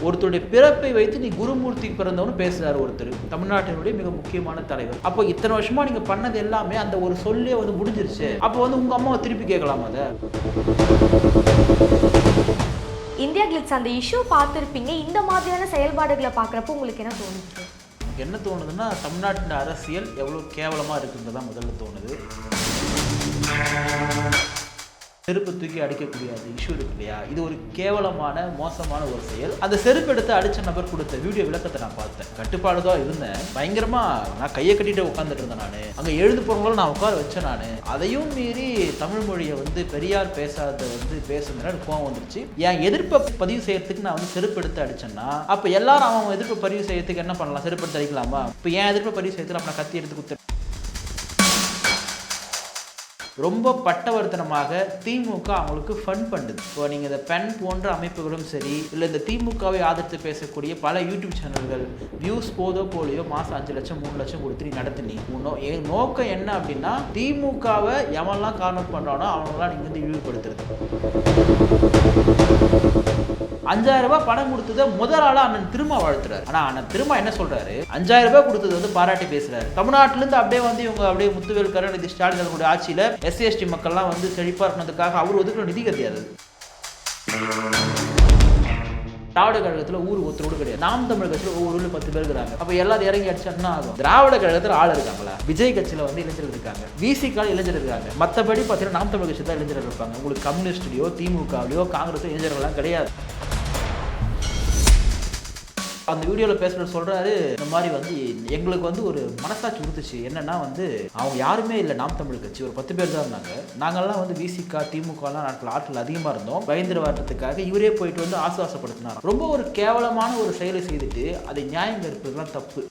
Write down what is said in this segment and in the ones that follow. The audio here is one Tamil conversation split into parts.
ஒருத்தருடைய பிறப்பை வைத்து நீ குருமூர்த்தி பிறந்தவனு பேசுறாரு ஒருத்தர், தமிழ்நாட்டினுடைய மிக முக்கியமான தலைவர். அப்போ இத்தனை வருஷமா நீங்க பண்ணது எல்லாமே அந்த ஒரு சொல்லே வந்து முடிஞ்சிருச்சு. அப்போ வந்து உங்க அம்மாவை திருப்பி கேட்கலாமா அதை? இந்தியா கிளிட்ஸ் அந்த இஷ்யூ பார்த்துருப்பீங்க. இந்த மாதிரியான செயல்பாடுகளை பார்க்குறப்போ உங்களுக்கு என்ன தோணுது? எனக்கு என்ன தோணுதுன்னா, தமிழ்நாட்டின் அரசியல் எவ்வளோ கேவலமாக இருக்குங்கிறது தான் முதல்ல தோணுது. செருப்பு தூக்கி அடிக்கக்கூடிய அந்த இஷ்யூ இருக்கு இல்லையா, இது ஒரு கேவலமான மோசமான ஒரு செயல். அந்த செருப்பு எடுத்து அடிச்ச நபர் கொடுத்த வீடியோ விளக்கத்தை நான் பார்த்தேன். கட்டுப்பாடு தான் இருந்தேன், பயங்கரமா நான் கையை கட்டிட்டு உட்காந்துட்டு இருந்தேன். நான் அங்கே எழுது போறவங்களும் நான் உட்கார வச்சேன். நான் அதையும் மீறி தமிழ் மொழியை வந்து பெரியார் பேசாத வந்து பேசுனதுனால கோவம் வந்துருச்சு. என் எதிர்ப்பை பதிவு செய்யறதுக்கு நான் வந்து செருப்பு எடுத்து அடிச்சேன்னா, அப்போ எல்லாரும் அவன் எதிர்ப்பை பதிவு செய்யறதுக்கு என்ன பண்ணலாம்? செருப்பு எடுத்து அடிக்கலாமா? இப்போ என் எதிர்ப்பை பதிவு செய்யறதுக்கு அப்போ நான் கத்தி எடுத்து குத்து. ரொம்ப பட்டவர்த்தனமாக திமுக அவங்களுக்கு ஃபண்ட் பண்ணுது. இப்போ நீங்கள் இந்த பென் போன்ற அமைப்புகளும் சரி, இல்லை இந்த திமுகவை ஆதரித்து பேசக்கூடிய பல யூடியூப் சேனல்கள் வியூஸ் போதோ போலியோ மாதம் 5 லட்சம் 3 லட்சம் கொடுத்து நீ நடத்தினி. என் நோக்கம் என்ன அப்படின்னா, திமுகவை எவன்லாம் கார்னர் பண்ணுறானோ அவங்களாம் நீங்கள் வந்து இழிவுபடுத்துறது. 5000 ரூபாய் பணம் கொடுத்ததை முதல் ஆளா அண்ணன் திரும்ப வாழ்த்துறாரு. ஆனா அண்ணன் திரும்ப என்ன சொல்றாரு, 5000 ரூபாய் கொடுத்தது வந்து பாராட்டி பேசுறாரு. தமிழ்நாட்டில இருந்து அப்படியே வந்து இவங்க அப்படியே முத்துவேல் கருணாநிதி ஸ்டாலின் அவர்களுடைய ஆட்சியில SC/ST மக்கள்லாம் வந்து செழிப்பா இருக்கணுன்றதுக்காக அவர் ஒதுக்குற நிதி கிடையாது. திராவிட கழகத்துல ஊர் ஒருத்தரோடு கிடையாது. நாம் தமிழ் கட்சியில் ஒவ்வொரு ஊர்ல 10 பேர் இருக்காங்க. அப்ப எல்லாரும் இறங்கி அடிச்சா ஆகும். திராவிட கழகத்துல ஆள் இருக்காங்களா? விஜய் கட்சியில வந்து இளைஞர்கள் இருக்காங்க, VC இளைஞர் இருக்காங்க. மற்றபடி பார்த்தீங்கன்னா நாம் தமிழ் கட்சி தான் இளைஞர்கள் இருப்பாங்க. உங்களுக்கு கம்யூனிஸ்ட்லயோ திமுகலையோ காங்கிரஸோ இளைஞர்கள்லாம் கிடையாது. அந்த வீடியோவில் பேசுகிற சொல்கிறாரு, இந்த மாதிரி வந்து எங்களுக்கு வந்து ஒரு மனசாட்சி உறுத்துச்சு. என்னென்னா வந்து அவங்க யாருமே இல்லை, நாம் தமிழ் கட்சி ஒரு 10 பேர் தான் இருந்தாங்க. நாங்கள்லாம் வந்து VC திமுகலாம் நாட்கள் ஆட்கள் அதிகமாக இருந்தோம். பயந்திர வாரத்துக்காக இவரே போயிட்டு வந்து ஆசுவாசப்படுத்தினார். ரொம்ப ஒரு கேவலமான ஒரு செயலை செய்துட்டு அதை நியாயம் இருப்பதுலாம் தப்பு.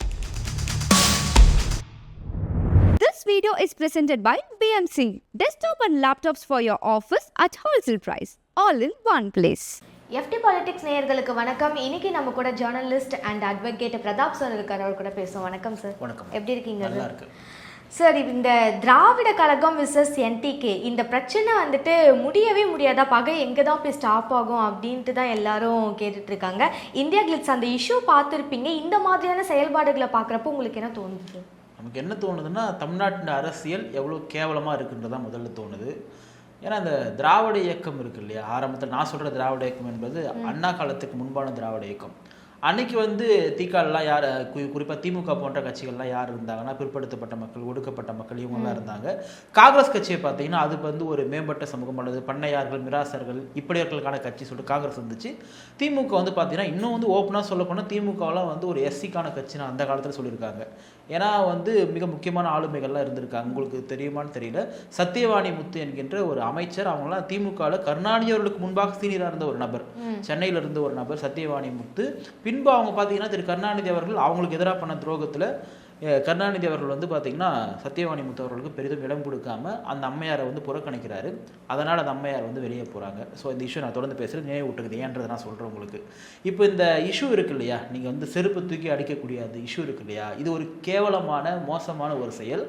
This video is presented by BMC. Desktop and laptops for your office at wholesale price. All in one place. FT politics நேயர்களுக்கு வணக்கம். இன்னைக்கு நம்ம கூட journalist and advocate Pratap sir இருக்கார். அவர் கூட பேசுவோம். வணக்கம் சார். வணக்கம். எப்படி இருக்கீங்க? நல்லா இருக்கு சார். இந்த திராவிட கழகம் விசஸ் NTK இந்த பிரச்சனை வந்துட்டு முடியவே முடியாதா? பகை எங்கே தான் போய் ஸ்டாப் ஆகும் அப்படின்ட்டு தான் எல்லாரும் கேட்டுட்டு இருக்காங்க. இந்தியா கிளிட்ஸ் அந்த இஷ்யூ பார்த்துருப்பீங்க. இந்த மாதிரியான செயல்பாடுகளை பார்க்குறப்போ உங்களுக்கு என்ன தோணுது? நமக்கு என்ன தோணுதுன்னா, தமிழ்நாட்டின் அரசியல் எவ்வளோ கேவலமாக இருக்குன்றதான் முதல்ல தோணுது. ஏன்னா இந்த திராவிட இயக்கம் இருக்கு இல்லையா, ஆரம்பத்தில் நான் சொல்கிற திராவிட இயக்கம் என்பது அண்ணா காலத்துக்கு முன்பான திராவிட இயக்கம். அன்னைக்கு வந்து திகாலாம் யார், குறிப்பாக திமுக போன்ற கட்சிகள்லாம் யார் இருந்தாங்கன்னா, பிற்படுத்தப்பட்ட மக்கள், ஒடுக்கப்பட்ட மக்கள், இவங்கெல்லாம் இருந்தாங்க. காங்கிரஸ் கட்சியை பார்த்தீங்கன்னா அது வந்து ஒரு மேம்பட்ட சமூகம் அல்லது பண்ணையார்கள், மிராசர்கள் இப்படியர்களுக்கான கட்சி சொல்லிட்டு காங்கிரஸ் இருந்துச்சு. திமுக வந்து பார்த்தீங்கன்னா இன்னும் வந்து ஓப்பனாக சொல்ல போனால் திமுகலாம் வந்து ஒரு SC கட்சின்னு அந்த காலத்தில் சொல்லியிருக்காங்க. ஏன்னா வந்து மிக முக்கியமான ஆளுமைகள்லாம் இருந்திருக்காங்க. உங்களுக்கு தெரியுமான்னு தெரியல, சத்தியவாணி முத்து என்கின்ற ஒரு அமைச்சர், அவங்களாம் திமுகவில் கருணாநிதி அவர்களுக்கு முன்பாக சீனியராக இருந்த ஒரு நபர், சென்னையில் இருந்த ஒரு நபர் சத்தியவாணி முத்து. பின்பு அவங்க பார்த்தீங்கன்னா திரு கருணாநிதி அவர்கள் அவங்களுக்கு எதிராக பண்ண துரோகத்தில் கருணாநிதி அவர்கள் வந்து பார்த்தீங்கன்னா சத்தியவாணி முத்து அவர்களுக்கு பெரிதும் இடம் கொடுக்காம அந்த அம்மையாரை வந்து புறக்கணிக்கிறாரு. அதனால் அந்த அம்மையார் வந்து வெளியே போகிறாங்க. ஸோ இந்த இஷ்யூ நான் தொடர்ந்து பேசுகிறது நினைவு விட்டுக்குது. ஏன்றதை நான் சொல்கிறேன் உங்களுக்கு. இப்போ இந்த இஷ்யூ இருக்கு இல்லையா, நீங்கள் வந்து செருப்பு தூக்கி அடிக்கக்கூடிய அந்த இஷ்யூ இருக்கு இல்லையா, இது ஒரு கேவலமான மோசமான ஒரு செயல்.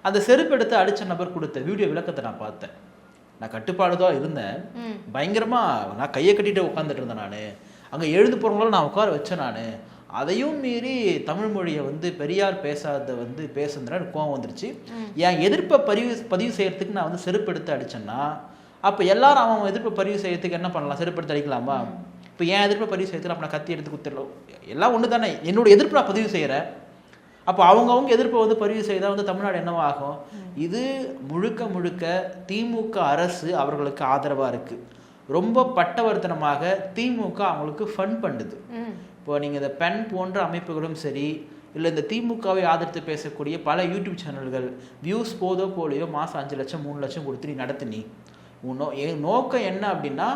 அந்த செருப்பு எடுத்து அடித்த நபர் கொடுத்த வீடியோ விளக்கத்தை நான் பார்த்தேன். நான் கட்டுப்பாடு தான் இருந்தேன், பயங்கரமாக நான் கையை கட்டிட்டு உட்காந்துட்டு இருந்தேன். நான் அங்கே எழுது போகிறவங்களும் நான் உட்கார வச்சேன். நான் அதையும் மீறி தமிழ் மொழியை வந்து பெரியார் பேசாத வந்து பேசுனதுனால கோவம் வந்துருச்சு. என் எதிர்ப்பை பதிவு செய்யறதுக்கு நான் வந்து செருப்பு எடுத்து அடிச்சேன்னா, அப்போ எல்லாரும் அவன் எதிர்ப்பை பதிவு செய்யறதுக்கு என்ன பண்ணலாம்? செருப்பு எடுத்து அடிக்கலாமா? இப்போ என் எதிர்ப்பை பதிவு செய்யறதுக்கு அப்போ நான் கத்தி எடுத்து குத்திடலாம். எல்லாம் ஒன்று தானே. என்னோட எதிர்ப்பு நான் பதிவு செய்கிறேன். அப்போ அவங்கவுங்க எதிர்ப்பை வந்து பதிவு செய்தால் வந்து தமிழ்நாடு என்னவாகும்? இது முழுக்க முழுக்க திமுக அரசு அவர்களுக்கு ஆதரவாக இருக்குது. ரொம்ப பட்டவர்த்தனமாக திமுக அவங்களுக்கு ஃபண்ட் பண்ணுது. இப்போ நீங்கள் இந்த பென் போன்ற அமைப்புகளும் சரி, இல்லை இந்த திமுகவை ஆதரித்து பேசக்கூடிய பல யூடியூப் சேனல்கள் வியூஸ் போதோ போலியோ மாதம் 5 லட்சம் 3 லட்சம் கொடுத்து நீ நடத்தினி. என் நோக்கம் என்ன அப்படின்னா,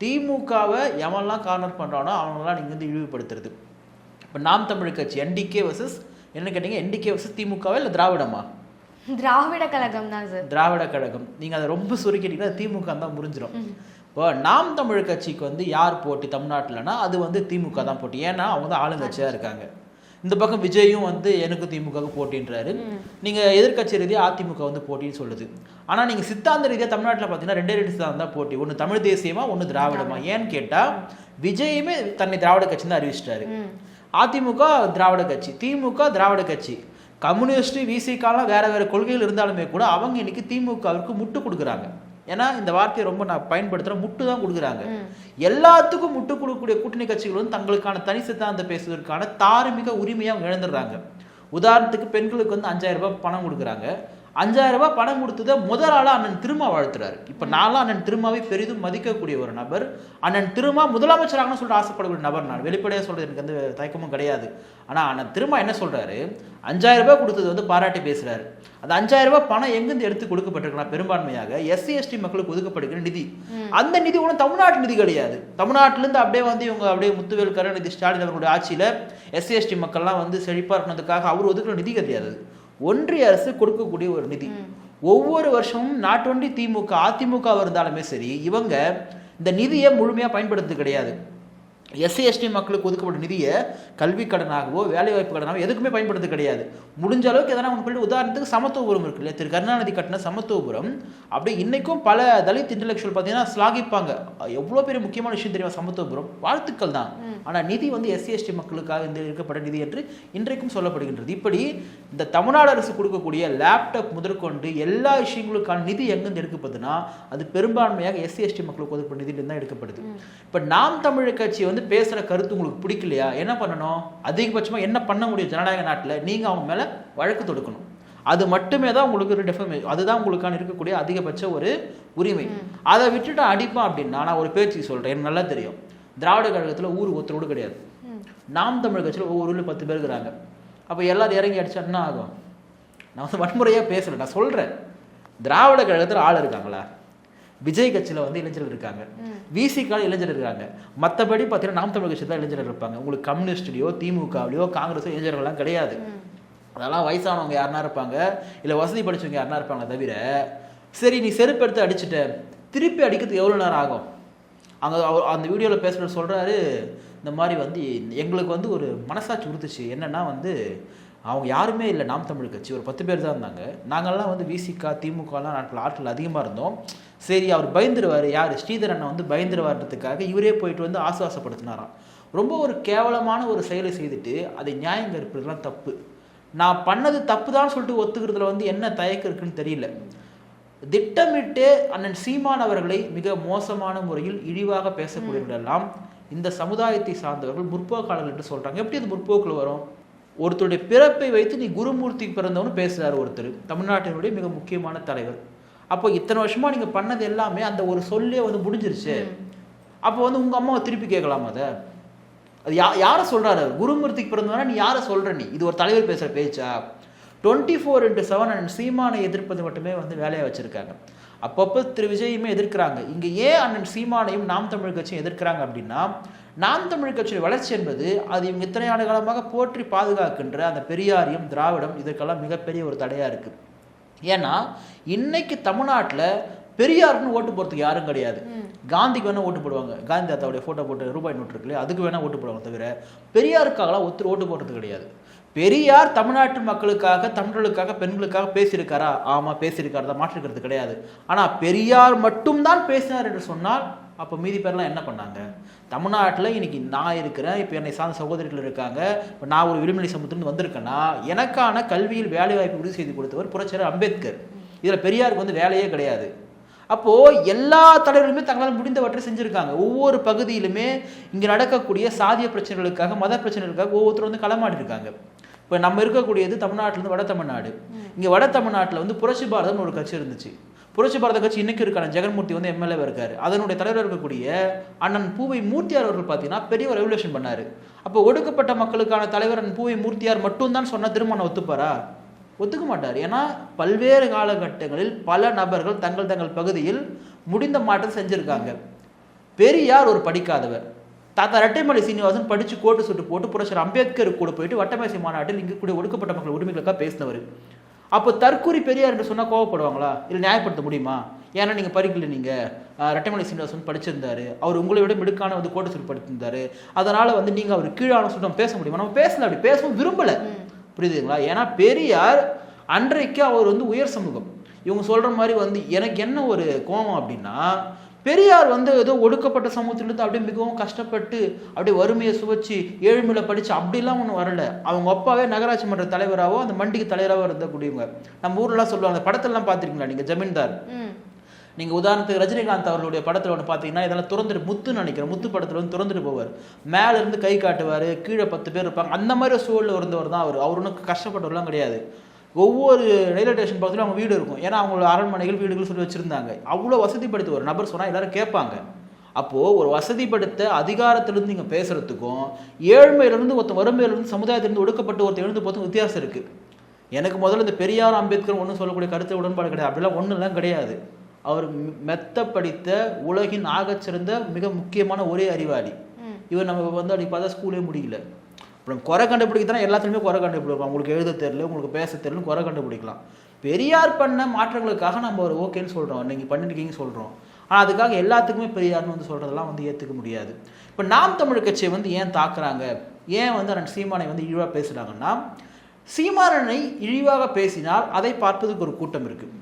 திமுகவை எவன்லாம் கார்னர் பண்ணுறானோ அவங்களாம் நீங்கள் வந்து இழிவுபடுத்துறது. இப்போ நாம் தமிழ் கட்சி NDK வர்சஸ் என்ன கேட்டீங்க, NDK வர்சஸ் திமுகவா இல்லை திராவிடமா? திராவிட கழகம் தான் சார். திராவிட கழகம். நீங்கள் அதை ரொம்ப சுருக்கிட்டீங்கன்னா திமுக தான் முடிஞ்சிடும். இப்போ நாம் தமிழ் கட்சிக்கு வந்து யார் போட்டி தமிழ்நாட்டில்னா அது வந்து திமுக தான் போட்டி. ஏன்னா அவங்க தான் ஆளுங்கட்சியாக இருக்காங்க. இந்த பக்கம் விஜயும் வந்து எனக்கு திமுக போட்டின்றாரு. நீங்கள் எதிர்க்கட்சி ரீதியாக அதிமுக வந்து போட்டின்னு சொல்லுது. ஆனால் நீங்கள் சித்தாந்த ரீதியாக தமிழ்நாட்டில் பார்த்தீங்கன்னா 2 சித்தாந்தம் தான் போட்டி. ஒன்று தமிழ் தேசியமா, ஒன்று திராவிடமா. ஏன்னு கேட்டால் விஜயுமே தன்னை திராவிட கட்சி தான் அறிவிச்சிட்டாரு. அதிமுக திராவிட கட்சி, திமுக திராவிட கட்சி. கம்யூனிஸ்ட் விசிகாலாம் வேற வேற கொள்கைகள் இருந்தாலுமே கூட அவங்க இன்னைக்கு திமுகவுக்கு முட்டு கொடுக்குறாங்க. ஏன்னா இந்த வார்த்தையை ரொம்ப நான் பயன்படுத்துகிறேன், முட்டு தான் கொடுக்குறாங்க. எல்லாத்துக்கும் முட்டு கொடுக்கக்கூடிய கூட்டணி கட்சிகள் வந்து தங்களுக்கான தனி சித்தாந்தம் பேசுவதற்கான தார்மீக உரிமையை அவங்க இழந்துடுறாங்க. உதாரணத்துக்கு பெண்களுக்கு வந்து 5000 ரூபாய் பணம் கொடுக்குறாங்க. 5000 ரூபாய் பணம் கொடுத்ததை முதல் ஆளாக அண்ணன் திருமா வாழ்த்துறாரு. இப்போ நான்லாம் அண்ணன் திருமாவை பெரிதும் மதிக்கக்கூடிய ஒரு நபர். அண்ணன் திருமா முதலமைச்சராகனு சொல்லிட்டு ஆசைப்படக்கூடிய நபர். நான் வெளிப்படையாக சொல்றது எனக்கு எந்த தயக்கமும் கிடையாது. ஆனால் அண்ணன் திருமா என்ன சொல்றாரு, 5000 ரூபாய் கொடுத்தது வந்து பாராட்டி பேசுறாரு. அந்த 5000 ரூபாய் பணம் எங்கிருந்து எடுத்து கொடுக்கப்பட்டிருக்குன்னா பெரும்பான்மையாக SC ST மக்களுக்கு ஒதுக்கப்படுகிற நிதி. அந்த நிதி ஒன்றும் தமிழ்நாட்டு நிதி கிடையாது. தமிழ்நாட்டிலேருந்து அப்படியே வந்து இவங்க அப்படியே முத்துவேல் கருணாநிதி ஸ்டாலின் அவர்களுடைய ஆட்சியில் SC ST மக்கள்லாம் வந்து செழிப்பாக இருக்கணுன்றதுக்காக அவர் ஒதுக்குற நிதி கிடையாது. ஒன்றிய அரசு கொடுக்கக்கூடிய ஒரு நிதி. ஒவ்வொரு வருஷமும் நாட் ஒன்லி திமுக அதிமுக இருந்தாலுமே சரி, இவங்க இந்த நிதியை முழுமையாக பயன்படுத்துறது கிடையாது. SC ST மக்களுக்கு ஒதுக்கப்பட்ட நிதியை கல்வி கடனாகவோ வேலைவாய்ப்பு கடனாகவோ எதுக்குமே பயன்படுத்த கிடையாது. முடிஞ்ச அளவுக்கு எதனா ஒன்று, உதாரணத்துக்கு சமத்துவபுரம் இருக்கு இல்லையா, திரு கருணாநிதி கட்டின சமத்துவபுரம் அப்படியே இன்னைக்கும் பல தலித் இன்டெலெக்சுவல் பார்த்தீங்கன்னா ஸ்லாகிப்பாங்க. எவ்வளோ பெரிய முக்கியமான விஷயம் தெரியுமா சமத்துவபுரம், வாழ்த்துக்கள் தான். ஆனால் நிதி வந்து SC ST மக்களுக்காக இந்த இருக்கப்பட்ட நிதி என்று இன்றைக்கும் சொல்லப்படுகின்றது. இப்படி இந்த தமிழ்நாடு அரசு கொடுக்கக்கூடிய லேப்டாப் முதற்கொண்டு எல்லா விஷயங்களுக்கான நிதி எங்கேருந்து எடுக்கப்படுதுன்னா அது பெரும்பான்மையாக SC ST மக்களுக்கு ஒதுக்கப்பட்ட நிதியிலிருந்து தான் எடுக்கப்படுது. இப்போ நாம் தமிழர் கட்சி வந்து பேசுகிற கருத்து உங்களுக்கு பிடிக்கலையா, என்ன பண்ணணும், அதிகபட்சமாக என்ன பண்ண முடியும் ஜனநாயக நாட்டில், நீங்கள் அவங்க மேலே வழக்கு தொடுக்கணும். அது மட்டுமே தான் உங்களுக்கு ஒரு டெஃபமேஷன், அதுதான் உங்களுக்கான இருக்கக்கூடிய அதிகபட்ச ஒரு உரிமை. அதை விட்டுட்டு அடிப்பான் அப்படின்னா நான் ஒரு பேச்சு சொல்கிறேன், எனக்கு நல்லா தெரியும். திராவிட கழகத்தில் ஊர் ஒருத்தரோடு கிடையாது. நாம் தமிழ் கட்சியில் ஒவ்வொரு ஊரில் 10 பேர் இருக்கிறாங்க. அப்போ எல்லாரும் இறங்கி அடிச்சா என்ன ஆகும்? நான் வந்து வன்முறையாக பேசலை, நான் சொல்கிறேன். திராவிட கழகத்தில் ஆள் இருக்காங்களா? விஜய் கட்சியில் வந்து இளைஞர்கள் இருக்காங்க, விசிகால இளைஞர்கள் இருக்காங்க. மற்றபடி பார்த்தீங்கன்னா நாம் தமிழ் கட்சி தான் இளைஞர்கள் இருப்பாங்க. உங்களுக்கு கம்யூனிஸ்ட்லையோ திமுகவிலையோ காங்கிரஸோ இளைஞர்கள்லாம் கிடையாது. அதெல்லாம் வயசானவங்க யாருனா இருப்பாங்க, இல்லை வசதி படித்தவங்க யாருனா இருப்பாங்க. தவிர சரி நீ செருப்பு எடுத்து அடிச்சுட்ட, திருப்பி அடிக்கிறதுக்கு எவ்வளோ நேரம் ஆகும்? அங்கே அந்த வீடியோவில் பேசுகிறது சொல்கிறாரு, இந்த மாதிரி வந்து எங்களுக்கு வந்து ஒரு மனசாட்சி உறுத்துச்சு. என்னென்னா வந்து அவங்க யாருமே இல்லை, நாம் தமிழ் கட்சி ஒரு 10 பேர் தான் இருந்தாங்க. நாங்கள்லாம் வந்து விசிகா திமுகலாம் ஆட்கள் அதிகமாக இருந்தோம். சரி அவர் பயந்துருவார், யார் ஸ்ரீதர் அண்ணன் வந்து பயந்துருவார்ன்றதுக்காக இவரே போயிட்டு வந்து ஆசுவாசப்படுத்தினாராம். ரொம்ப ஒரு கேவலமான ஒரு செயலை செய்துட்டு அதை நியாயம் இருப்பதுலாம் தப்பு. நான் பண்ணது தப்பு தான் சொல்லிட்டு ஒத்துக்கிறதுல வந்து என்ன தயக்கம் இருக்குன்னு தெரியல. திட்டமிட்டு அண்ணன் சீமான் அவர்களை மிக மோசமான முறையில் இழிவாக பேசக்கூடியவர்களெல்லாம் இந்த சமுதாயத்தை சார்ந்தவர்கள் முற்போக்காளர்கள் என்று சொல்கிறாங்க. எப்படி அது முற்போக்கில் வரும்? ஒருத்தருடைய பிறப்பை வைத்து நீ குருமூர்த்தி பிறந்தவனு பேசுகிறார் ஒருத்தர், தமிழ்நாட்டினுடைய மிக முக்கியமான தலைவர். அப்போ இத்தனை வருஷமா நீங்கள் பண்ணது எல்லாமே அந்த ஒரு சொல்லே வந்து முடிஞ்சிருச்சு. அப்போ வந்து உங்கள் அம்மாவை திருப்பி கேட்கலாமா? அது யாரை சொல்கிறாரு? குருமூர்த்திக்கு பிறந்தவனா நீ யாரை சொல்கிற? நீ இது ஒரு தலைவர் பேசுகிற பேச்சா? 24/7 அண்ணன் சீமானை எதிர்ப்பது மட்டுமே வந்து வேலையாக வச்சுருக்காங்க. அப்பப்போ திரு விஜயுமே எதிர்க்கிறாங்க. இங்கே ஏன் அண்ணன் சீமானையும் நாம் தமிழ் கட்சியும் எதிர்க்கிறாங்க அப்படின்னா, நாம் தமிழ் கட்சியின் வளர்ச்சி என்பது அது இவங்க இத்தனை ஆண்டு காலமாக போற்றி பாதுகாக்கின்ற அந்த பெரியாரியம் திராவிடம் இதற்கெல்லாம் மிகப்பெரிய ஒரு தடையாக இருக்குது. ஏன்னா இன்னைக்கு தமிழ்நாட்டில் பெரியாருன்னு ஓட்டு போகிறதுக்கு யாரும் கிடையாது. காந்திக்கு வேணால் ஓட்டு போடுவாங்க, காந்தி தாத்தாவுடைய ஃபோட்டோ போட்டு ரூபாய் நோட்டு இருக்குல்லையே அதுக்கு வேணால் ஓட்டு போடுவாங்க. தவிர பெரியாருக்காகலாம் ஒருத்தர் ஓட்டு போடுறது கிடையாது. பெரியார் தமிழ்நாட்டு மக்களுக்காக தமிழர்களுக்காக பெண்களுக்காக பேசியிருக்காரா? ஆமாம் பேசியிருக்காரு தான், மாற்றிருக்கிறது கிடையாது. ஆனால் பெரியார் மட்டும்தான் பேசினார் என்று சொன்னால் அப்போ மீதி பேர்லாம் என்ன பண்ணாங்க? தமிழ்நாட்டில் இன்னைக்கு நான் இருக்கிறேன், இப்போ என்னை சார்ந்த சகோதரிகள் இருக்காங்க, இப்போ நான் ஒரு விளிம்புநிலை சமூகத்திலிருந்து வந்திருக்கேன்னா எனக்கான கல்வியில் வேலைவாய்ப்பு உறுதி செய்து கொடுத்தவர் புரட்சியாளர் அம்பேத்கர். இதில் பெரியாருக்கு வந்து வேலையே கிடையாது. அப்போது எல்லா தலைவர்களுமே தங்களால் முடிந்தவற்றை செஞ்சுருக்காங்க. ஒவ்வொரு பகுதியிலுமே இங்கே நடக்கக்கூடிய சாதிய பிரச்சனைகளுக்காக மத பிரச்சனைகளுக்காக ஒவ்வொருத்தரும் வந்து களமாடி இருக்காங்க. இப்போ நம்ம இருக்கக்கூடியது தமிழ்நாட்டிலேருந்து வட தமிழ்நாடு. இங்கே வட தமிழ்நாட்டில் வந்து புரட்சி பாரதம்னு ஒரு கட்சி இருந்துச்சு. புரட்சி பாரத கட்சி இன்னைக்கு இருக்கான ஜெகன்மூர்த்தி வந்து எம்எல்ஏவாக இருக்காரு. அதனுடைய தலைவர் இருக்கக்கூடிய அண்ணன் பூவை மூர்த்தியார் அவர்கள் பார்த்தீங்கன்னா பெரிய ஒரு ரெவல்யூஷன் பண்ணார். அப்போ ஒடுக்கப்பட்ட மக்களுக்கான தலைவர் அண்ணன் பூவை மூர்த்தியார் மட்டும்தான் சொன்னால் திருமணம் ஒத்துப்பாரா? ஒத்துக்க மாட்டார். ஏன்னா பல்வேறு காலகட்டங்களில் பல நபர்கள் தங்கள் பகுதியில் முடிந்த மாற்றம் செஞ்சுருக்காங்க. பெரியார் ஒரு படிக்காதவர். தாத்தா ரெட்டைமலை சீனிவாசன் படித்து கோட்டு சுட்டு போட்டு புரட்சியாளர் அம்பேத்கர் கூட போயிட்டு வட்டமேசை மாநாட்டில் இங்கே கூடிய ஒடுக்கப்பட்ட மக்கள் உரிமைகளுக்காக பேசினவர். அப்போ தற்கூரி பெரியார் என்று சொன்னால் கோவப்படுவாங்களா? இல்லை நியாயப்படுத்த முடியுமா? ஏன்னா நீங்கள் படிக்கல, நீங்கள் ரெட்டைமலை சீனிவாசன் படிச்சிருந்தாரு, அவர் உங்களை விட மிடுக்கான வந்து கோட்டசூர் படித்திருந்தாரு, அதனால் வந்து நீங்கள் அவர் கீழான சொல்லிட்டு நம்ம பேச முடியுமா? நம்ம பேசல, அப்படி பேசவும் விரும்பலை. புரியுதுங்களா? ஏன்னா பெரியார் அன்றைக்கு அவர் வந்து உயர் சமூகம். இவங்க சொல்கிற மாதிரி வந்து எனக்கு என்ன ஒரு கோபம் அப்படின்னா, பெரியார் வந்து ஏதோ ஒடுக்கப்பட்ட சமூகத்திலிருந்து அப்படியே மிகவும் கஷ்டப்பட்டு அப்படியே வறுமையை சுவைச்சு ஏழ்மையில் படித்து அப்படிலாம் ஒன்றும் வரல. அவங்க அப்பாவே நகராட்சி மன்ற தலைவராகவோ அந்த மண்டிக்கு தலைவராகவோ இருந்தக்கூடியவங்க. நம்ம ஊர்லாம் சொல்லுவாங்க, அந்த படத்தெல்லாம் பார்த்துருக்கீங்களா நீங்கள்? ஜமீன்தார். நீங்கள் உதாரணத்துக்கு ரஜினிகாந்த் அவர்களுடைய படத்தில் ஒன்று பார்த்தீங்கன்னா, இதெல்லாம் திறந்துட்டு முத்துன்னு நினைக்கிறேன், முத்து படத்தில் வந்து திறந்துட்டு போவார், மேலேருந்து கை காட்டுவார், கீழே 10 பேர் இருப்பாங்க. அந்த மாதிரி சூழலில் இருந்தவர் தான் அவர். அவர் ஒன்றும் கஷ்டப்பட்டவர்லாம் கிடையாது. ஒவ்வொரு ரயில்வே ஸ்டேஷன் பக்கத்துலையும் அவங்க வீடு இருக்கும். ஏன்னா அவங்களோட அரண்மனைகள் வீடுகள் சொல்லி வச்சுருந்தாங்க. அவ்வளோ வசதிப்படுத்த ஒரு நபர் சொன்னால் எல்லோரும் கேட்பாங்க. அப்போது ஒரு வசதிப்படுத்த அதிகாரத்திலிருந்து நீங்கள் பேசுகிறதுக்கும் ஏழ்மையிலிருந்து ஒருத்தர் வறுமையிலிருந்து சமுதாயத்திலிருந்து ஒடுக்கப்பட்டு ஒருத்தர் எழுந்து போகிறதுக்கும் வித்தியாசம் இருக்குது. எனக்கு முதல்ல இந்த பெரியார் அம்பேத்கர் ஒன்றும் சொல்லக்கூடிய கருத்து உடன்பாடு கிடையாது. அப்படிலாம் ஒன்றுலாம் கிடையாது. அவர் மெத்த படித்த உலகின் ஆகச்சிறந்த மிக முக்கியமான ஒரே அறிவாளி இவர். நம்ம வந்து அப்படி பார்த்தா ஸ்கூலே முடியல. அப்புறம் குறை கண்டுபிடிக்கத்தானே எல்லாத்துலேயுமே குறை கண்டுபிடிக்கலாம். உங்களுக்கு எழுத தெரியல, உங்களுக்கு பேச தெரியலன்னு குறை கண்டுபிடிக்கலாம். பெரியார் பண்ண மாற்றங்களுக்காக நம்ம ஒரு ஓகேன்னு சொல்கிறோம், நீங்கள் பண்ணிருக்கீங்கன்னு சொல்கிறோம். ஆனால் அதுக்காக எல்லாத்துக்குமே பெரியார்னு வந்து சொல்கிறதெல்லாம் வந்து ஏற்றுக்க முடியாது. இப்போ நாம் தமிழ் கட்சியை வந்து ஏன் தாக்குறாங்க, ஏன் வந்து அண்ணன் சீமானை வந்து இழிவாக பேசுகிறாங்கன்னா, சீமானனை இழிவாக பேசினால் அதை பார்ப்பதுக்கு ஒரு கூட்டம் இருக்குது.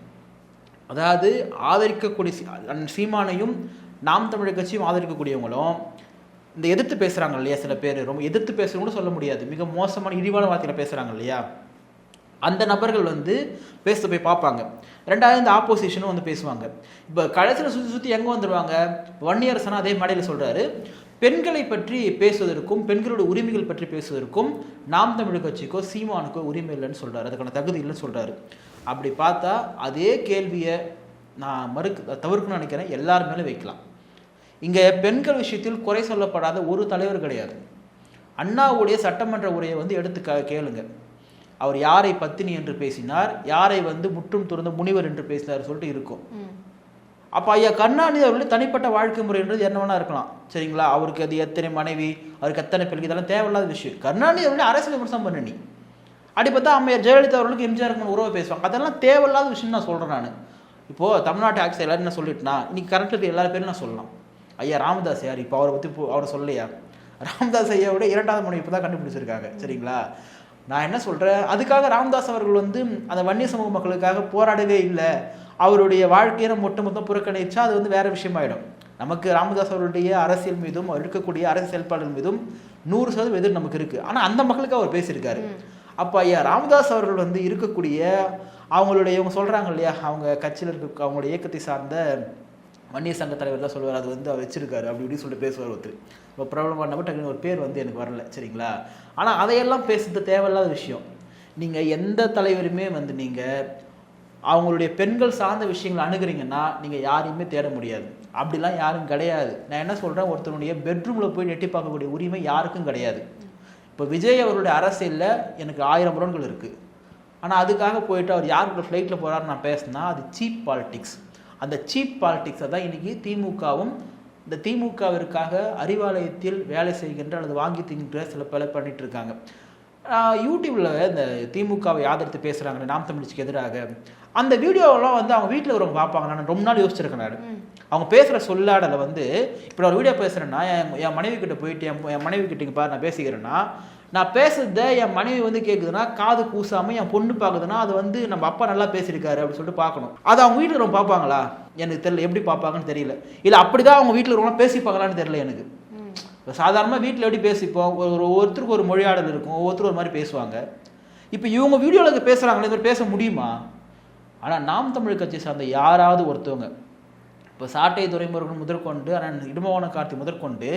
அதாவது ஆதரிக்கக்கூடிய அண்ணன் சீமானையும் நாம் தமிழ் கட்சியும் ஆதரிக்கக்கூடியவங்களும் இந்த எதிர்த்து பேசுகிறாங்க இல்லையா, சில பேர் ரொம்ப எதிர்த்து பேசுகிறவங்க கூட சொல்ல முடியாது, மிக மோசமான இழிவான வார்த்தையில் பேசுகிறாங்க இல்லையா, அந்த நபர்கள் வந்து பேச போய் பார்ப்பாங்க. ரெண்டாவது இந்த ஆப்போசிஷனும் வந்து பேசுவாங்க. இப்போ கடைசியில் சுற்றி சுற்றி எங்கே வந்துடுவாங்க, வன்னியரசனா அதே மேடையில் சொல்கிறாரு, பெண்களை பற்றி பேசுவதற்கும் பெண்களோட உரிமைகள் பற்றி பேசுவதற்கும் நாம் தமிழ் கட்சிக்கோ சீமானுக்கோ உரிமை இல்லைன்னு சொல்கிறாரு, அதுக்கான தகுதி இல்லைன்னு சொல்கிறாரு. அப்படி பார்த்தா அதே கேள்வியை நான் தவிர்க்கணும்னு நினைக்கிறேன், எல்லார் மேலே வைக்கலாம். இங்கே பெண்கள் விஷயத்தில் குறை சொல்லப்படாத ஒரு தலைவர் கிடையாது. அண்ணாவுடைய சட்டமன்ற உரையை வந்து எடுத்து கேளுங்க. அவர் யாரை பத்தினி என்று பேசினார், யாரை வந்து முற்றும் துறந்த முனிவர் என்று பேசினார் சொல்லிட்டு இருக்கும். அப்போ ஐயா கருணாநிதி அவருடைய தனிப்பட்ட வாழ்க்கை முறைன்றது என்ன வேணா இருக்கலாம், சரிங்களா? அவருக்கு அது எத்தனை மனைவி, அவருக்கு எத்தனை பிள்ளைங்க, இதெல்லாம் தேவையில்லாத விஷயம். கருணாநிதி அவருடைய அரசியல் விமர்சனம் பண்ண நீ அப்படி பார்த்தா அம்மையார் ஜெயலலிதா அவர்களுக்கு எம்ஜிஆருக்கு உறவை பேசுவாங்க. அதெல்லாம் தேவையில்லாத விஷயம் நான் சொல்கிறேன். நான் இப்போது தமிழ்நாட்டு ஆக்ஸ் எல்லாரும் என்ன சொல்லிட்டுனா, இன்னைக்கு கரெக்டாக எல்லா பேரும் நான் சொல்லலாம். ஐயா ராமதாஸ் யார், இப்போ அவரை பற்றி அவரை சொல்லலையா? ராமதாஸ் ஐயாவோட 2வது மனைவி இப்போ தான் கண்டுபிடிச்சிருக்காங்க, சரிங்களா? நான் என்ன சொல்கிறேன், அதுக்காக ராமதாஸ் அவர்கள் வந்து அந்த வன்னிய சமூக மக்களுக்காக போராடவே இல்லை, அவருடைய வாழ்க்கையை மொத்தம் புறக்கணிச்சா அது வந்து வேறு விஷயமாயிடும். நமக்கு ராமதாஸ் அவருடைய அரசியல் மீதும் அவர் இருக்கக்கூடிய அரசியல் செயல்பாடுகள் மீதும் 100% எதிர் நமக்கு இருக்குது. ஆனால் அந்த மக்களுக்கு அவர் பேசியிருக்காரு. அப்போ ஐயா ராமதாஸ் அவர்கள் வந்து இருக்கக்கூடிய அவங்களுடைய இவங்க சொல்கிறாங்க இல்லையா, அவங்க கட்சியில் இருக்க அவங்களுடைய இயக்கத்தை சார்ந்த வன்னிய சங்க தலைவர் தான் சொல்லுவார், அது வந்து அவர் வச்சிருக்காரு அப்படி இப்படின்னு சொல்லிட்டு பேசுவார் ஒருத்தர். இப்போ ப்ராப்ளம் பண்ணப்போ டக்குனு ஒரு பேர் வந்து எனக்கு வரல, சரிங்களா? ஆனால் அதையெல்லாம் பேசுறது தேவையில்லாத விஷயம். நீங்கள் எந்த தலைவருமே வந்து நீங்கள் அவங்களுடைய பெண்கள் சார்ந்த விஷயங்களை அணுகிறீங்கன்னா நீங்கள் யாரையுமே தேட முடியாது. அப்படிலாம் யாரும் கிடையாது. நான் என்ன சொல்கிறேன், ஒருத்தருடைய பெட்ரூமில் போய் நெட்டி பார்க்கக்கூடிய உரிமை யாருக்கும் கிடையாது. இப்போ விஜய் அவருடைய அரசியலில் எனக்கு 1000 முரண்கள் இருக்குது. ஆனால் அதுக்காக போயிட்டு அவர் யாருக்கு ஃப்ளைட்டில் போகிறாருன்னு நான் பேசினா அது சீப் பாலிடிக்ஸ். அந்த சீப் பாலிடிக்ஸை தான் இன்றைக்கி திமுகவும் இந்த திமுகவிற்காக அறிவாலயத்தில் வேலை செய்கின்ற அல்லது வாங்கி திங்கிற சில பல பண்ணிகிட்டு இருக்காங்க. யூடியூப்பில் இந்த திமுகவை ஆதரித்து பேசுகிறாங்க நாம் தமிழ்ச்சிக்கு எதிராக, அந்த வீடியோவெல்லாம் வந்து அவங்க வீட்டில் வரவங்க பார்ப்பாங்க. நான் ரொம்ப நாள் யோசிச்சிருக்கேன். நான் அவங்க பேசுகிற சொல்லாடலை வந்து இப்போ ஒரு வீடியோ பேசுகிறேன்னா என் மனைவி கிட்ட போயிட்டு என் மனைவி கிட்ட பாரு நான் பேசிக்கிறேன்னா, நான் பேசுறத என் மனைவி வந்து கேட்குதுன்னா காது கூசாமல் என் பொண்ணு பார்க்குதுன்னா அது வந்து நம்ம அப்பா நல்லா பேசியிருக்காரு அப்படின்னு சொல்லிட்டு பார்க்கணும். அது அவங்க வீட்டில் ரொம்ப பார்ப்பாங்களா எனக்கு தெரியல, எப்படி பார்ப்பாங்கன்னு தெரியல. இல்லை அப்படி தான் அவங்க வீட்டில் ரொம்ப பேசிப்பாங்களான்னு தெரியல எனக்கு. இப்போ சாதாரணமாக வீட்டில் எப்படி பேசிப்போம், ஒருத்தருக்கு ஒரு மொழியாடல் இருக்கும், ஒவ்வொருத்தரும் ஒரு மாதிரி பேசுவாங்க. இப்போ இவங்க வீடியோவில் பேசுகிறாங்களே, இந்த மாதிரி பேச முடியுமா? ஆனால் நாம் தமிழ் கட்சி சார்ந்த யாராவது ஒருத்தவங்க, இப்போ சாட்டை துரைமுருகன் முதற்கொண்டு இடும்பவன கார்த்தி முதற்கொண்டு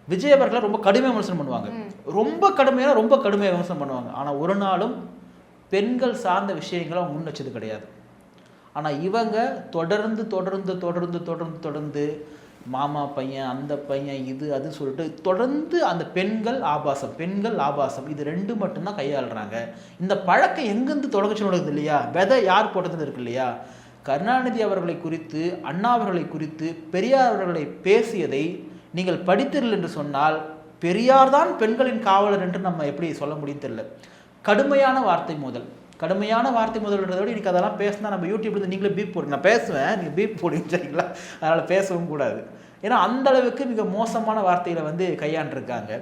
விஜய் அவர்களை ரொம்ப கடுமையாக விமர்சனம் பண்ணுவாங்க. ரொம்ப கடுமையாக விமர்சனம் பண்ணுவாங்க. ஆனால் ஒரு நாளும் பெண்கள் சார்ந்த விஷயங்களை அவங்க முன் வச்சது கிடையாது. ஆனால் இவங்க தொடர்ந்து தொடர்ந்து தொடர்ந்து தொடர்ந்து தொடர்ந்து மாமா பையன் அந்த பையன் இது அது சொல்லிட்டு தொடர்ந்து அந்த பெண்கள் ஆபாசம் இது 2 மட்டும்தான் கையாளுறாங்க. இந்த பழக்கம் எங்கேருந்து தொடங்கச்சு நடக்குது இல்லையா, விதை யார் போட்டதுன்னு இருக்கு இல்லையா. கருணாநிதி அவர்களை குறித்து, அண்ணா அவர்களை குறித்து, பெரியார் அவர்களை பேசியதை நீங்கள் படித்தீர்கள் என்று சொன்னால் பெரியார் தான் பெண்களின் காவலர் என்று நம்ம எப்படி சொல்ல முடியும் தெரியல. கடுமையான வார்த்தை மோதல், கடுமையான வார்த்தை முதல்ன்றதோடு இன்னைக்கு அதெல்லாம் பேசினா நம்ம யூடியூப்ல நீங்களே பீப் போடுங்க. நான் பேசுவேன், நீங்கள் பீப் போடுங்க சரிங்களா? அதனால் பேசவும் கூடாது. ஏன்னா அந்த அளவுக்கு மிக மோசமான வார்த்தைகளை வந்து கையாண்டிருக்காங்க.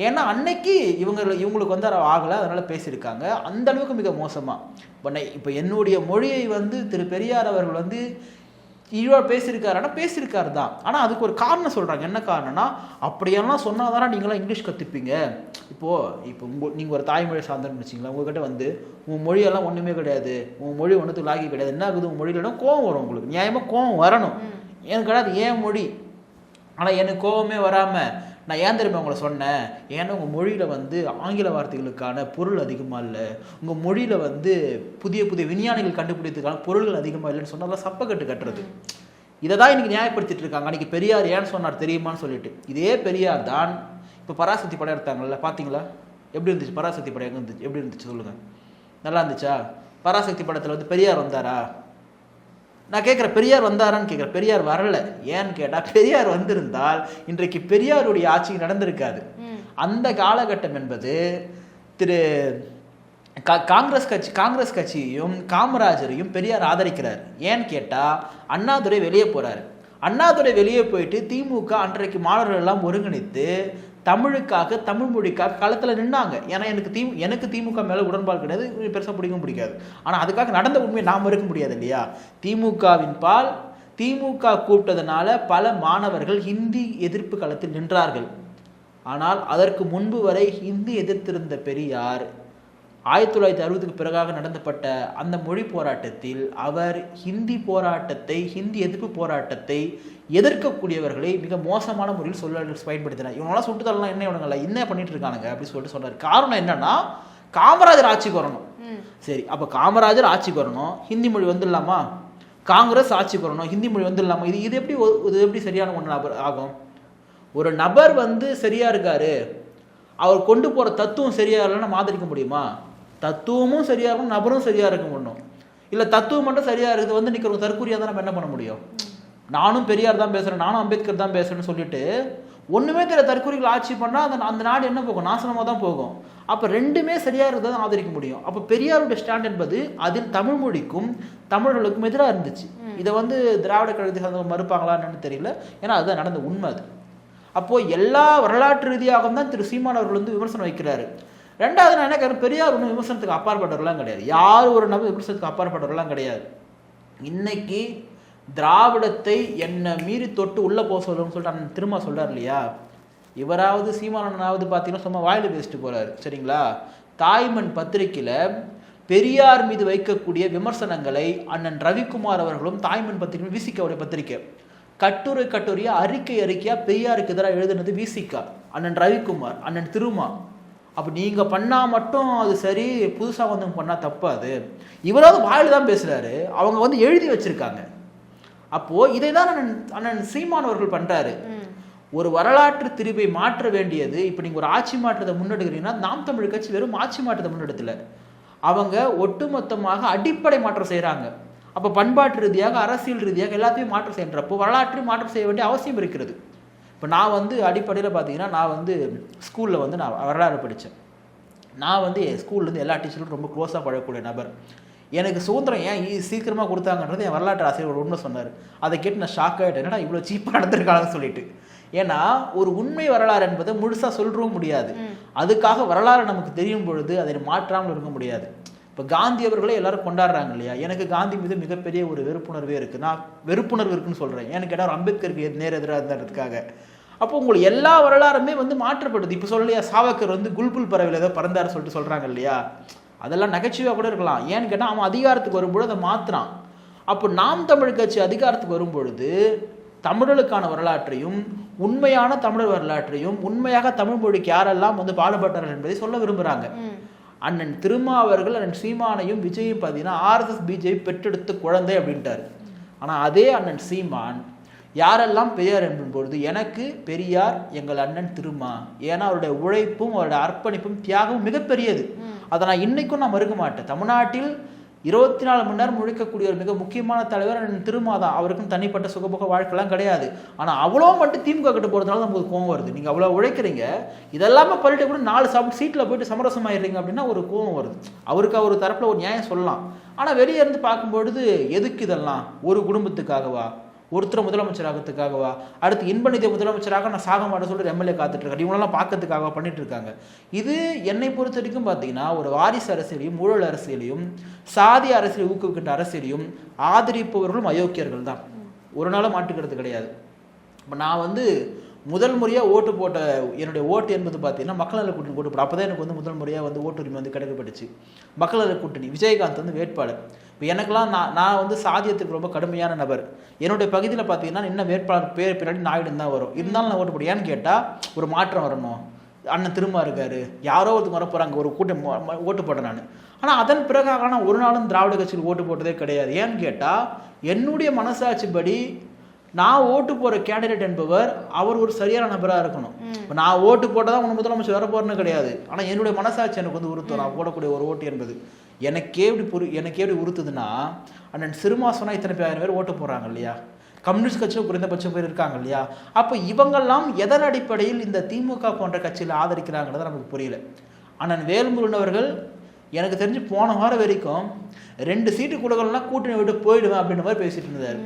ஏன்னா அன்னைக்கு இவங்களுக்கு வந்து ஆகலை, அதனால் பேசியிருக்காங்க. அந்த அளவுக்கு மிக மோசமாக. இப்போ என்னுடைய மொழியை வந்து திரு பெரியார் அவர்கள் வந்து இவ்வளோ பேசியிருக்காருன்னா பேசியிருக்காரு தான். ஆனால் அதுக்கு ஒரு காரணம் சொல்கிறாங்க. என்ன காரணம்னா, அப்படியெல்லாம் சொன்னால் தானே நீங்களாம் இங்கிலீஷ் கற்றுப்பீங்க. இப்போ நீங்கள் ஒரு தாய்மொழி சார்ந்தன்னு வச்சிங்களா, உங்கள்கிட்ட வந்து உன் மொழியெல்லாம் ஒன்றுமே கிடையாது, உன் மொழி ஒன்றுத்துக்கு லாகி கிடையாது, என்ன ஆகுது உன் மொழியிலனா கோவம் வரும். உங்களுக்கு நியாயமாக கோவம் வரணும். எனக்கு கிடையாது ஏன் மொழி. ஆனால் எனக்கு கோவமே வராமல் நான் ஏன் தெரியுமா உங்களை சொன்னேன், ஏன்னா உங்கள் மொழியில் வந்து ஆங்கில வார்த்தைகளுக்கான பொருள் அதிகமாக இல்லை, உங்கள் மொழியில் வந்து புதிய புதிய விஞ்ஞானிகள் கண்டுபிடித்ததுக்கான பொருள்கள் அதிகமாக இல்லைன்னு சொன்னால சப்பக்கட்டு கட்டுறது. இதை தான் இன்றைக்கி நியாயப்படுத்திட்டு இருக்காங்க. அன்றைக்கி பெரியார் ஏன்னு சொன்னார் தெரியுமான்னு சொல்லிட்டு. இதே பெரியார் தான் இப்போ பராசக்தி படம் எடுத்தாங்கல்ல, பார்த்தீங்களா? எப்படி இருந்துச்சு பராசக்தி படம்? எங்கே இருந்துச்சு? எப்படி இருந்துச்சு சொல்லுங்கள்? நல்லா இருந்துச்சா? பராசக்தி படத்தில் வந்து பெரியார் வந்தாரா? நான் கேட்குறேன், பெரியார் வந்தாரான்னு கேட்குறேன். பெரியார் வரல. ஏன்னு கேட்டால், பெரியார் வந்திருந்தால் இன்றைக்கு பெரியாருடைய ஆட்சி நடந்திருக்காது. அந்த காலகட்டம் என்பது திரு காங்கிரஸ் கட்சியையும் காமராஜரையும் பெரியார் ஆதரிக்கிறார். ஏன்னு கேட்டால், அண்ணாதுரை வெளியே போகிறாரு. அண்ணாதுரை வெளியே போயிட்டு திமுக அன்றைக்கு மாணவர்கள் எல்லாம் ஒருங்கிணைத்து தமிழுக்காக தமிழ் மொழிக்காக களத்தில் நின்னாங்க. ஏன்னா எனக்கு திமுக மேலே உடன்பாடு கிடையாது, பெருசாக பிடிக்கவும் பிடிக்காது. ஆனால் அதுக்காக நடந்த உண்மையை நாம் மறுக்க முடியாது இல்லையா? திமுகவின் பால் திமுக கூப்பிட்டதுனால பல மாணவர்கள் ஹிந்தி எதிர்ப்பு களத்தில் நின்றார்கள். ஆனால் அதற்கு முன்பு வரை ஹிந்தி எதிர்த்திருந்த பெரியார் 1960க்கு பிறகாக நடந்தப்பட்ட அந்த மொழி போராட்டத்தில் அவர் ஹிந்தி எதிர்ப்பு போராட்டத்தை எதிர்க்கக்கூடியவர்களை மிக மோசமான முறையில் சொல்ல பயன்படுத்தினார். இவங்களாம் சுட்டு தரலாம், என்ன பண்ணிட்டு இருக்கானுங்க அப்படின்னு சொல்லிட்டு சொன்னார். காரணம் என்னன்னா, காமராஜர் ஆட்சிக்கு வரணும். சரி, அப்போ காமராஜர் ஆட்சிக்கு வரணும், ஹிந்தி மொழி வந்துடலாமா? காங்கிரஸ் ஆட்சிக்கு வரணும், ஹிந்தி மொழி வந்துடலாமா? இது எப்படி சரியான ஒன்று ஆகும்? ஒரு நபர் வந்து சரியா இருக்காரு, அவர் கொண்டு போற தத்துவம் சரியா இல்லைன்னா ஆதரிக்க முடியுமா? தத்துவமும் சரியா இருக்கணும், நபரும் சரியா இருக்க முடியும். இல்லை தத்துவம் மட்டும் சரியா இருக்குது வந்து நிற்கிற தற்கூரியா தான் நம்ம என்ன பண்ண முடியும்? நானும் பெரியார் தான் பேசுறேன், நானும் அம்பேத்கர் தான் பேசுறேன்னு சொல்லிட்டு ஒண்ணுமே தெரியல தற்கூரிகள் ஆட்சி பண்ணா அந்த நாடு என்ன போகும்? நாசனமா தான் போகும். அப்ப ரெண்டுமே சரியா இருந்தால் ஆதரிக்க முடியும். அப்ப பெரியாருடைய ஸ்டாண்ட் என்பது அதில் தமிழ் மொழிக்கும் தமிழர்களுக்கும் எதிராக இருந்துச்சு. இதை வந்து திராவிட கழகத்தை சார்ந்தவங்க மறுப்பாங்களான்னு தெரியல, ஏன்னா அதுதான் நடந்த உண்மை. அது அப்போ எல்லா வரலாற்று ரீதியாகவும் தான் திரு சீமான் அவர்கள் வந்து விமர்சனம் வைக்கிறாரு. ரெண்டாவது நான் என்ன கேட்குறேன், பெரியார் ஒன்றும் விமர்சனத்துக்கு அப்பாற்பட்டவர்களாம் கிடையாது. யார் ஒரு நபர் விமர்சனத்துக்கு அப்பாற்பட்டவர்களாம் கிடையாது. இன்னைக்கு திராவிடத்தை என்ன மீறி தொட்டு உள்ள போக சொல்லணும்னு சொல்லிட்டு அண்ணன் திரும்ப சொல்றாரு இல்லையா? இவராவது சீமானனாவது பார்த்தீங்கன்னா சும்மா வாயில பேசிட்டு போறாரு சரிங்களா? தாய்மண் பத்திரிகையில பெரியார் மீது வைக்கக்கூடிய விமர்சனங்களை அண்ணன் ரவிக்குமார் அவர்களும் தாய்மண் பத்திரிகை விசிகாவுடைய பத்திரிகை கட்டுரையா அறிக்கையா பெரியாருக்கு எதிராக எழுதுனது விசிகா, அண்ணன் ரவிக்குமார், அண்ணன் திருமா. அப்போ நீங்கள் பண்ணால் மட்டும் அது சரி, புதுசாக வந்து பண்ணால் தப்பாது. இவராவது வாயில் தான் பேசுகிறாரு, அவங்க வந்து எழுதி வச்சிருக்காங்க. அப்போது இதை தான் அண்ணன் சீமான் அவர்கள் பண்ணுறாரு. ஒரு வரலாற்று திரிவை மாற்ற வேண்டியது, இப்போ நீங்கள் ஒரு ஆட்சி மாற்றத்தை முன்னெடுக்கிறீங்கன்னா, நாம் தமிழ் கட்சி வெறும் ஆட்சி மாற்றத்தை முன்னெடுத்துல, அவங்க ஒட்டுமொத்தமாக அடிப்படை மாற்றம் செய்கிறாங்க. அப்போ பண்பாட்டு ரீதியாக அரசியல் ரீதியாக எல்லாத்தையும் மாற்றம் செய்யறப்போ வரலாற்றையும் மாற்றம் செய்ய வேண்டிய அவசியம் இருக்கிறது. இப்போ நான் வந்து அடிப்படையில் பார்த்தீங்கன்னா, நான் வந்து ஸ்கூலில் வந்து நான் வரலாறு படித்தேன். நான் வந்து என் ஸ்கூல்லேருந்து எல்லா டீச்சரும் ரொம்ப க்ளோஸாக பழகக்கூடிய நபர். எனக்கு சுதந்திரம் ஏன் சீக்கிரமாக கொடுத்தாங்கன்றது என் வரலாற்று ஆசிரியர் ஒன்று சொன்னார். அதை கேட்டு நான் ஷாக் ஆகிட்டேன், என்னடா இவ்வளோ சீப்பாக நடந்திருக்காங்கன்னு சொல்லிட்டு. ஏன்னா ஒரு உண்மை வரலாறு என்பதை முழுசாக சொல்றவும் முடியாது. அதுக்காக வரலாறு நமக்கு தெரியும் பொழுது அதை மாற்றாமல் இருக்க முடியாது. இப்போ காந்தி அவர்களே எல்லாரும் கொண்டாடுறாங்க இல்லையா? எனக்கு காந்தி மீது மிகப்பெரிய ஒரு வெறுப்புணர்வே இருக்குது. நான் வெறுப்புணர்வு இருக்குன்னு சொல்கிறேன். ஏன்னு கேட்டால் ஒரு அம்பேத்கருக்கு நேர் எதிராக இருந்ததுக்காக. அப்போ உங்களுக்கு எல்லா வரலாறுமே வந்து மாற்றப்படுது. இப்போ சொல்லலையா, சாவர்கர் வந்து குல்புல் பறவையில் ஏதோ பறந்தாரு சொல்லிட்டு சொல்கிறாங்க இல்லையா? அதெல்லாம் நகைச்சுவையாக கூட இருக்கலாம். ஏன்னு கேட்டால் அவன் அதிகாரத்துக்கு வரும்பொழுது அதை மாற்றுறான். அப்போ நாம் தமிழ் கட்சி அதிகாரத்துக்கு வரும்பொழுது தமிழர்களுக்கான வரலாற்றையும் உண்மையான தமிழர் வரலாற்றையும் உண்மையாக தமிழ் மொழிக்கு யாரெல்லாம் வந்து பாடுபட்டார்கள் என்பதை சொல்ல விரும்புகிறாங்க. அண்ணன் திருமா அவர்கள் அண்ணன் சீமானையும் விஜயும் பார்த்தீங்கன்னா RSS பிஜேபி பெற்றெடுத்த குழந்தை அப்படின்ட்டார். ஆனால் அதே அண்ணன் சீமான் யாரெல்லாம் பெரியார் என்பது எனக்கு பெரியார் எங்கள் அண்ணன் திருமா, ஏன்னா அவருடைய உழைப்பும் அவருடைய அர்ப்பணிப்பும் தியாகமும் மிகப்பெரியது. அதை நான் இன்னைக்கும் நான் மறுக்க மாட்டேன். தமிழ்நாட்டில் 24 மணி நேரம் முழிக்கக்கூடிய ஒரு மிக முக்கியமான தலைவர் திருமாதான். அவருக்கும் தனிப்பட்ட சுகபோக வாழ்க்கைலாம் கிடையாது. ஆனால் அவ்வளோ மட்டும் திமுக கிட்ட போகிறதுனால நமக்கு கோவம் வருது. நீங்கள் அவ்வளோ உழைக்கிறீங்க, இதெல்லாமே பண்ணிட்டு கூட 4 சீட்டில் போயிட்டு சமரசமாயிடுறீங்க அப்படின்னா ஒரு கோவம் வருது. அவருக்கு அவர் தரப்பில் ஒரு நியாயம் சொல்லலாம். ஆனால் வெளியே இருந்து பார்க்கும்பொழுது எதுக்கு இதெல்லாம்? ஒரு குடும்பத்துக்காகவா? ஒருத்தர் முதலமைச்சராகிறதுக்காகவா? அடுத்து இன்ப நிதி முதலமைச்சராக நான் சாக மாட்டேன்னு சொல்லிட்டு எம்எல்ஏ காத்துட்டு இருக்காரு. இவங்களெல்லாம் பார்க்கறதுக்காக பண்ணிட்டு இருக்காங்க. இது என்னை பொறுத்த வரைக்கும் பார்த்தீங்கன்னா ஒரு வாரிசு அரசியலையும் ஊழல் அரசியலையும் சாதி அரசியலை ஊக்குவிக்கின்ற அரசியலையும் ஆதரிப்பவர்களும் அயோக்கியர்கள் தான். ஒரு நாளும் மாட்டுக்கிறது கிடையாது. இப்போ நான் முதல் முறையாக ஓட்டு போட்ட என்னுடைய ஓட்டு என்பது பார்த்தீங்கன்னா மக்கள் நல கூட்டணி ஓட்டு போட. அப்போ தான் எனக்கு முதல் முறையாக ஓட்டுரிமை கிடைக்கப்பட்டுச்சு. மக்கள் நல கூட்டணி விஜயகாந்த் வேட்பாளர். இப்போ எனக்கெல்லாம் நான் சாதியத்துக்கு ரொம்ப கடுமையான நபர். என்னுடைய பகுதியில் பார்த்தீங்கன்னா இன்னும் வேட்பாளர் பேர் பின்னாடி நாயுடுன்னு தான் வரும். இருந்தாலும் நான் ஓட்டு போடுவேன். ஏன்னு கேட்டால் ஒரு மாற்றம் வரணும், அண்ணன் திரும்ப இருக்காரு, யாரோ ஒருத்தர் வர போகிறாங்க, ஒரு கூட்டம் ஓட்டு போட்டேன் நான். ஆனால் அதன் பிறகாக நான் ஒரு நாளும் திராவிட கட்சியில் ஓட்டு போட்டதே கிடையாது. ஏன்னு கேட்டால் என்னுடைய மனசாட்சிப்படி நான் ஓட்டு போகிற கேண்டிடேட் என்பவர் அவர் ஒரு சரியான நபராக இருக்கணும். இப்போ நான் ஓட்டு போட்டால் தான் முதலமைச்சர் வர போகிறேன்னு கிடையாது. ஆனால் என்னுடைய மனசாட்சி எனக்கு உறுத்தும். நான் போடக்கூடிய ஒரு ஓட்டு என்பது எனக்கே எப்படி உறுத்துதுன்னா, அண்ணன் சிறுமாசனா இத்தனை பேர் ஓட்டு போடுறாங்க இல்லையா, கம்யூனிஸ்ட் கட்சியில் குறைந்தபட்சம் பேர் இருக்காங்க இல்லையா. அப்போ இவங்கெல்லாம் எதன் அடிப்படையில் இந்த திமுக போன்ற கட்சியில் ஆதரிக்கிறாங்கிறத நமக்கு புரியல. அண்ணன் வேல்முருகன் அவர்கள் எனக்கு தெரிஞ்சு போன வாரம் வரைக்கும் 2 சீட்டு கொடுக்கலாம் கூட்டணி விட்டு போயிடுவேன் அப்படின்ற மாதிரி பேசிட்டு இருந்தார்.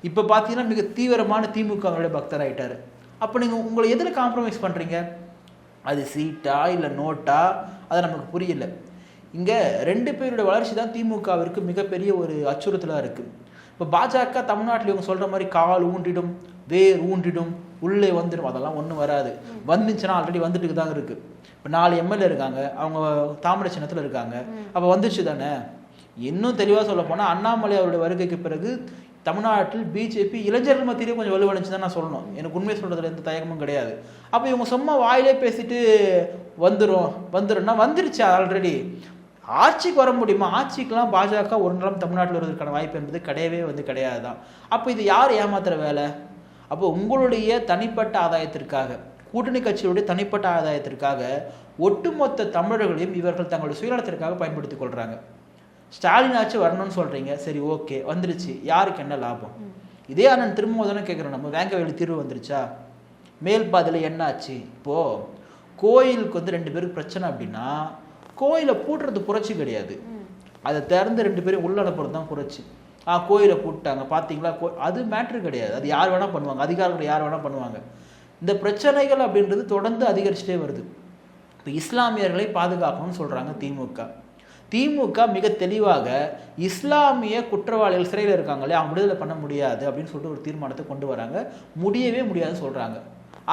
இப்போ பார்த்தீங்கன்னா மிக தீவிரமான திமுகவுடைய பக்தர் ஆகிட்டார். அப்போ நீங்கள் உங்களை எதில் காம்ப்ரமைஸ் பண்ணுறீங்க? அது சீட்டா இல்லை நோட்டா? அது நமக்கு புரியல. இங்கே 2 பேருடைய வளர்ச்சி தான் திமுகவிற்கு மிகப்பெரிய ஒரு அச்சுறுத்தலாக இருக்குது. இப்போ பாஜக தமிழ்நாட்டில் இவங்க சொல்கிற மாதிரி கால் ஊன்றிடும், வேர் ஊன்றிடும், உள்ளே வந்துடும், அதெல்லாம் ஒன்றும் வராது. வந்துச்சுன்னா ஆல்ரெடி வந்துட்டு தான் இருக்குது. இப்போ 4 எம்எல்ஏ இருக்காங்க, அவங்க தாமரை சின்னத்தில் இருக்காங்க. அப்போ வந்துச்சு தானே. இன்னும் தெளிவாக சொல்ல போனால் அண்ணாமலை அவருடைய வருகைக்கு பிறகு தமிழ்நாட்டில் பிஜேபி இளைஞர்கள் மத்தியிலே கொஞ்சம் வலுவடைஞ்சு தான் நான் சொல்லணும். எனக்கு உண்மை சொல்கிறதுல எந்த தயக்கமும் கிடையாது. அப்போ இவங்க சும்மா வாயிலே பேசிட்டு வந்துடும்னா வந்துருச்சு ஆல்ரெடி. ஆட்சிக்கு வர முடியுமா? ஆட்சிக்கெல்லாம் பாஜக ஒரு நாளும் தமிழ்நாட்டில் வருவதற்கான வாய்ப்பு என்பது கிடையாது தான். அப்போ இது யார் ஏமாத்துற வேலை? அப்போ உங்களுடைய தனிப்பட்ட ஆதாயத்திற்காக, கூட்டணி கட்சியுடைய தனிப்பட்ட ஆதாயத்திற்காக ஒட்டுமொத்த தமிழர்களையும் இவர்கள் தங்களுடைய சுயநலத்திற்காக பயன்படுத்திக் கொள்கிறாங்க. ஸ்டாலின் ஆச்சு வரணும்னு சொல்கிறீங்க, சரி ஓகே வந்துருச்சு, யாருக்கு என்ன லாபம்? இதே அண்ணன் திரும்ப தானே கேட்குறோம், நம்ம வேங்கவேலி தீர்வு வந்துருச்சா? மேல் பாதையில் என்ன ஆச்சு? இப்போது கோயிலுக்கு 2 பேருக்கு பிரச்சனை அப்படின்னா கோயிலை பூட்டுறது புரட்சி கிடையாது, அதை திறந்து 2 பேரும் உள்ள அனுப்புறது தான் புரட்சி. கோயிலை பூட்டாங்க பார்த்தீங்களா, அது மேட்ரு கிடையாது. அது யார் வேணால் பண்ணுவாங்க, அதிகாரிகள் யார் வேணால் பண்ணுவாங்க. இந்த பிரச்சனைகள் அப்படின்றது தொடர்ந்து அதிகரிச்சுட்டே வருது. இப்போ இஸ்லாமியர்களை பாதுகாக்கணும்னு சொல்கிறாங்க திமுக மிக தெளிவாக இஸ்லாமிய குற்றவாளிகள் சிறையில் இருக்காங்களே அவங்க விடுதலை பண்ண முடியாது அப்படின்னு சொல்லிட்டு ஒரு தீர்மானத்தை கொண்டு வராங்க. முடியவே முடியாதுன்னு சொல்கிறாங்க.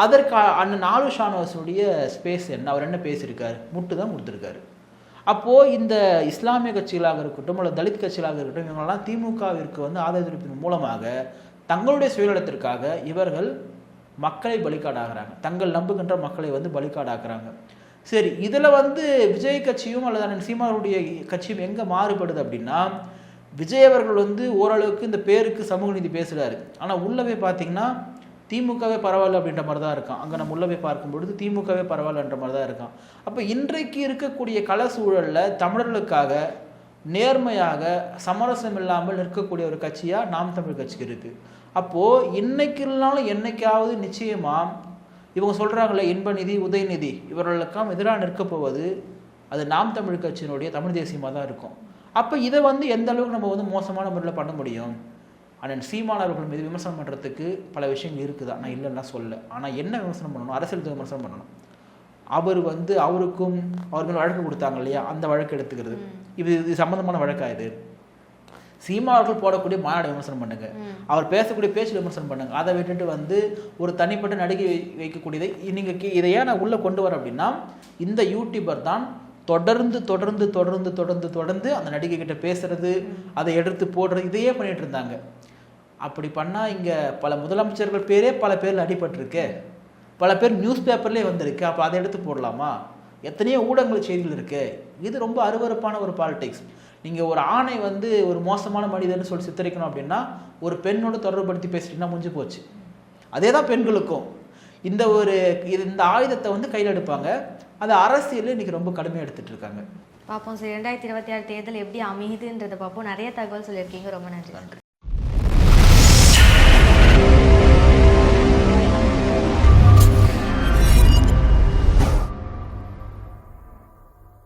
அதற்கு அண்ணன் நாலு ஷானவாஸுடைய ஸ்பேஸ் என்ன? அவர் என்ன பேசியிருக்காரு? முட்டு தான் கொடுத்துருக்காரு. அப்போது இந்த இஸ்லாமிய கட்சிகளாக இருக்கட்டும் அல்லது தலித் கட்சிகளாக இருக்கட்டும் இவங்கெல்லாம் திமுகவிற்கு ஆதரவின் மூலமாக தங்களுடைய சுயநலத்திற்காக இவர்கள் மக்களை பலிக்காடாகிறாங்க, தங்கள் நம்புகின்ற மக்களை பலிக்காடாக்குறாங்க. சரி, இதில் விஜய் கட்சியும் அல்லது அண்ணன் சீமானுடைய கட்சியும் எங்கே மாறுபடுது அப்படின்னா, விஜய் அவர்கள் ஓரளவுக்கு இந்த பேருக்கு சமூக நீதி பேசுகிறாரு, ஆனால் உள்ளவே பார்த்தீங்கன்னா திமுகவே பரவாயில்ல அப்படின்ற மாதிரி தான் இருக்கான். அங்கே நம்ம உள்ளவே பார்க்கும்பொழுது திமுகவே பரவாயில்லன்ற மாதிரி தான் இருக்கான். அப்போ இன்றைக்கு இருக்கக்கூடிய கள சூழலில் தமிழர்களுக்காக நேர்மையாக சமரசம் இல்லாமல் நிற்கக்கூடிய ஒரு கட்சியாக நாம் தமிழ் கட்சிக்கு இருக்குது. அப்போது இன்னைக்கு இல்லைனாலும் என்னைக்காவது நிச்சயமாக இவங்க சொல்கிறாங்களே இன்ப நிதி உதயநிதி இவர்களுக்கெல்லாம் எதிராக நிற்க போவது அது நாம் தமிழ் கட்சியினுடைய தமிழ் தேசியமாக தான் இருக்கும். அப்போ இதை எந்த அளவுக்கு நம்ம மோசமான முறையில் பண்ண முடியும்? அண்ணன் சீமானவர்கள் மீது விமர்சனம் பண்ணுறதுக்கு பல விஷயங்கள் இருக்குதா, நான் இல்லைன்னா சொல்ல. ஆனால் என்ன விமர்சனம் பண்ணணும்? அரசியல் விமர்சனம் பண்ணணும். அவர் அவருக்கும் அவர் மேலே வழக்கு கொடுத்தாங்க இல்லையா, அந்த வழக்கு எடுத்துக்கிறது இது சம்மந்தமான வழக்காக இது. சீமானவர்கள் போடக்கூடிய மாநாடு விமர்சனம் பண்ணுங்க, அவர் பேசக்கூடிய பேச்சு விமர்சனம் பண்ணுங்க. அதை விட்டுட்டு ஒரு தனிப்பட்ட நடிகை வைக்கக்கூடியதை நீங்கள் இதையே நான் உள்ளே கொண்டு வரேன் அப்படின்னா, இந்த யூடியூபர் தான் தொடர்ந்து தொடர்ந்து தொடர்ந்து தொடர்ந்து தொடர்ந்து அந்த நடிகை கிட்ட பேசுறது, அதை எடுத்து போடுறது, இதையே பண்ணிட்டு இருந்தாங்க. அப்படி பண்ணால் இங்கே பல முதலமைச்சர்கள் பேரே பல பேரில் அடிபட்டிருக்கு, பல பேர் நியூஸ் பேப்பர்லேயே வந்திருக்கு. அப்போ அதை எடுத்து போடலாமா? எத்தனையோ ஊடகங்கள் செய்திகள் இருக்கு. இது ரொம்ப அருவருப்பான ஒரு பாலிடிக்ஸ். நீங்கள் ஒரு ஆணை ஒரு மோசமான மனிதன்னு சொல்லி சித்தரிக்கணும் அப்படின்னா ஒரு பெண்ணோடு தொடர்புபடுத்தி பேசிட்டீங்கன்னா முடிஞ்சு போச்சு. அதே தான் பெண்களுக்கும் இந்த ஆயுதத்தை கையில் எடுப்பாங்க. அது அரசியல் இன்னைக்கு ரொம்ப கடுமையாக எடுத்துகிட்டு இருக்காங்க. பார்ப்போம். சரி, 2026 தேர்தல் எப்படி அமையுதுன்றதை பார்ப்போம். நிறைய தகவல் சொல்லியிருக்கீங்க, ரொம்ப நன்றி. நன்றி.